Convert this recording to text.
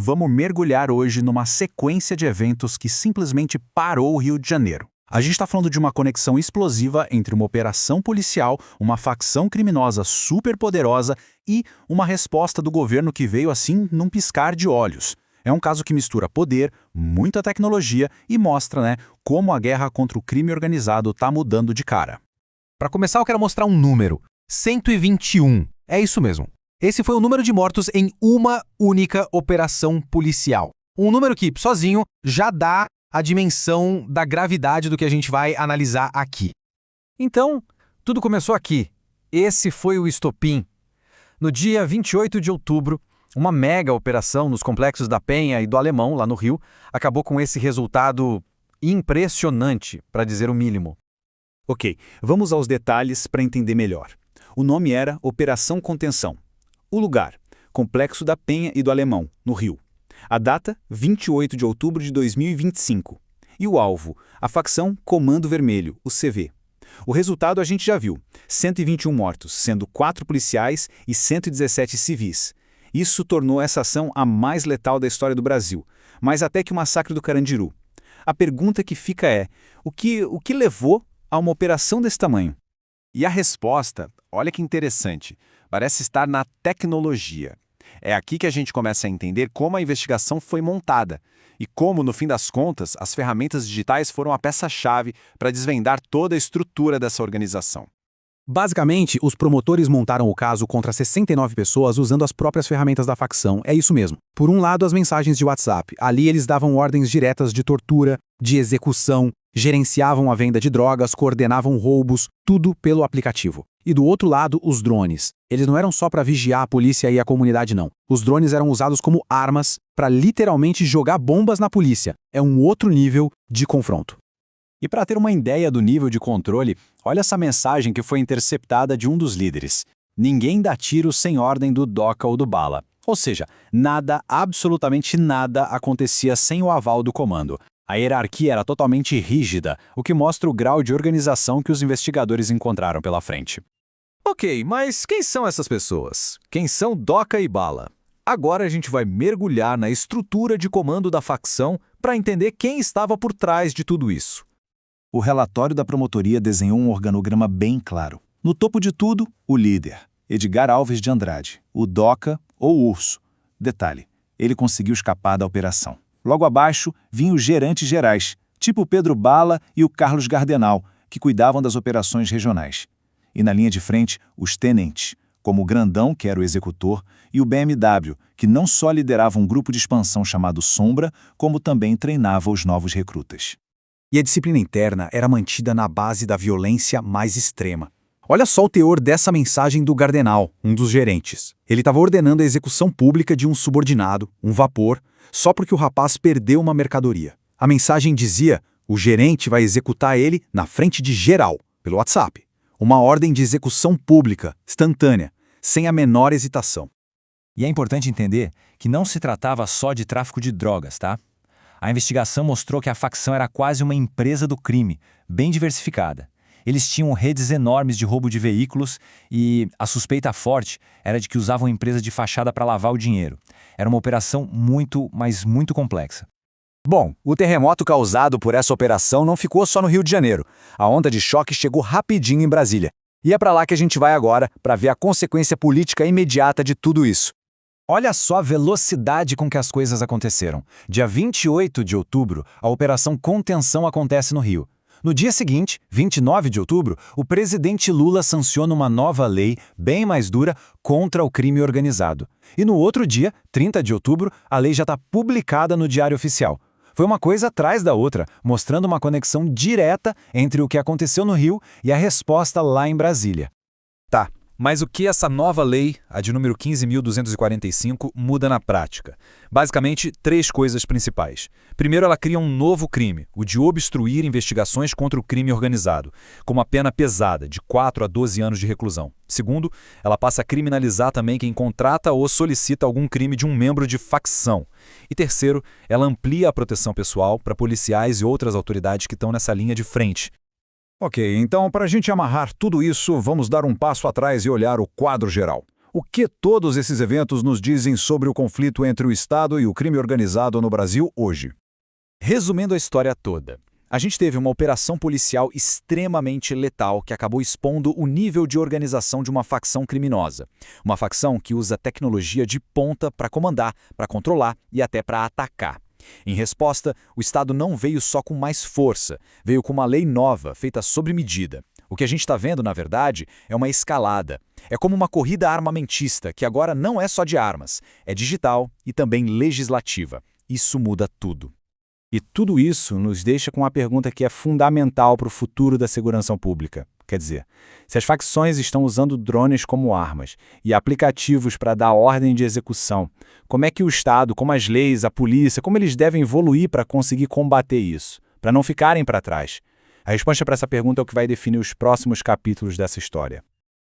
Vamos mergulhar hoje numa sequência de eventos que simplesmente parou o Rio de Janeiro. A gente está falando de uma conexão explosiva entre uma operação policial, uma facção criminosa superpoderosa e uma resposta do governo que veio assim num piscar de olhos. É um caso que mistura poder, muita tecnologia e mostra, como a guerra contra o crime organizado está mudando de cara. Para começar, eu quero mostrar um número. 121. É isso mesmo. Esse foi o número de mortos em uma única operação policial. Um número que, sozinho, já dá a dimensão da gravidade do que a gente vai analisar aqui. Então, tudo começou aqui. Esse foi o estopim. No dia 28 de outubro, uma mega operação nos complexos da Penha e do Alemão, lá no Rio, acabou com esse resultado impressionante, para dizer o mínimo. Ok, vamos aos detalhes para entender melhor. O nome era Operação Contenção. O lugar, Complexo da Penha e do Alemão, no Rio. A data, 28 de outubro de 2025. E o alvo, a facção Comando Vermelho, o CV. O resultado a gente já viu, 121 mortos, sendo 4 policiais e 117 civis. Isso tornou essa ação a mais letal da história do Brasil, mais até que o massacre do Carandiru. A pergunta que fica é, o que levou a uma operação desse tamanho? E a resposta, olha que interessante, parece estar na tecnologia. É aqui que a gente começa a entender como a investigação foi montada e como, no fim das contas, as ferramentas digitais foram a peça-chave para desvendar toda a estrutura dessa organização. Basicamente, os promotores montaram o caso contra 69 pessoas usando as próprias ferramentas da facção, é isso mesmo. Por um lado, as mensagens de WhatsApp. Ali eles davam ordens diretas de tortura, de execução, gerenciavam a venda de drogas, coordenavam roubos, tudo pelo aplicativo. E do outro lado, os drones. Eles não eram só para vigiar a polícia e a comunidade, não. Os drones eram usados como armas para literalmente jogar bombas na polícia. É um outro nível de confronto. E para ter uma ideia do nível de controle, olha essa mensagem que foi interceptada de um dos líderes. Ninguém dá tiro sem ordem do Doca ou do Bala. Ou seja, nada, absolutamente nada acontecia sem o aval do comando. A hierarquia era totalmente rígida, o que mostra o grau de organização que os investigadores encontraram pela frente. Ok, mas quem são essas pessoas? Quem são Doca e Bala? Agora a gente vai mergulhar na estrutura de comando da facção para entender quem estava por trás de tudo isso. O relatório da promotoria desenhou um organograma bem claro. No topo de tudo, o líder, Edgar Alves de Andrade, o Doca ou Urso. Detalhe, ele conseguiu escapar da operação. Logo abaixo, vinham os gerantes gerais, tipo o Pedro Bala e o Carlos Gardenal, que cuidavam das operações regionais. E na linha de frente, os tenentes, como o Grandão, que era o executor, e o BMW, que não só liderava um grupo de expansão chamado Sombra, como também treinava os novos recrutas. E a disciplina interna era mantida na base da violência mais extrema. Olha só o teor dessa mensagem do Gardenal, um dos gerentes. Ele estava ordenando a execução pública de um subordinado, um vapor, só porque o rapaz perdeu uma mercadoria. A mensagem dizia, o gerente vai executar ele na frente de geral, pelo WhatsApp. Uma ordem de execução pública, instantânea, sem a menor hesitação. E é importante entender que não se tratava só de tráfico de drogas, tá? A investigação mostrou que a facção era quase uma empresa do crime, bem diversificada. Eles tinham redes enormes de roubo de veículos e a suspeita forte era de que usavam a empresa de fachada para lavar o dinheiro. Era uma operação muito, mas muito complexa. Bom, o terremoto causado por essa operação não ficou só no Rio de Janeiro. A onda de choque chegou rapidinho em Brasília. E é para lá que a gente vai agora para ver a consequência política imediata de tudo isso. Olha só a velocidade com que as coisas aconteceram. Dia 28 de outubro, a Operação Contenção acontece no Rio. No dia seguinte, 29 de outubro, o presidente Lula sanciona uma nova lei, bem mais dura, contra o crime organizado. E no outro dia, 30 de outubro, a lei já está publicada no Diário Oficial. Foi uma coisa atrás da outra, mostrando uma conexão direta entre o que aconteceu no Rio e a resposta lá em Brasília. Tá, mas o que essa nova lei, a de número 15.245, muda na prática? Basicamente, 3 coisas principais. Primeiro, ela cria um novo crime, o de obstruir investigações contra o crime organizado, com uma pena pesada, de 4 a 12 anos de reclusão. Segundo, ela passa a criminalizar também quem contrata ou solicita algum crime de um membro de facção. E terceiro, ela amplia a proteção pessoal para policiais e outras autoridades que estão nessa linha de frente. Ok, então para a gente amarrar tudo isso, vamos dar um passo atrás e olhar o quadro geral. O que todos esses eventos nos dizem sobre o conflito entre o Estado e o crime organizado no Brasil hoje? Resumindo a história toda, a gente teve uma operação policial extremamente letal que acabou expondo o nível de organização de uma facção criminosa. Uma facção que usa tecnologia de ponta para comandar, para controlar e até para atacar. Em resposta, o Estado não veio só com mais força, veio com uma lei nova, feita sob medida. O que a gente está vendo, na verdade, é uma escalada. É como uma corrida armamentista, que agora não é só de armas, é digital e também legislativa. Isso muda tudo. E tudo isso nos deixa com uma pergunta que é fundamental para o futuro da segurança pública. Quer dizer, se as facções estão usando drones como armas e aplicativos para dar ordem de execução, como é que o Estado, como as leis, a polícia, como eles devem evoluir para conseguir combater isso, para não ficarem para trás? A resposta para essa pergunta é o que vai definir os próximos capítulos dessa história.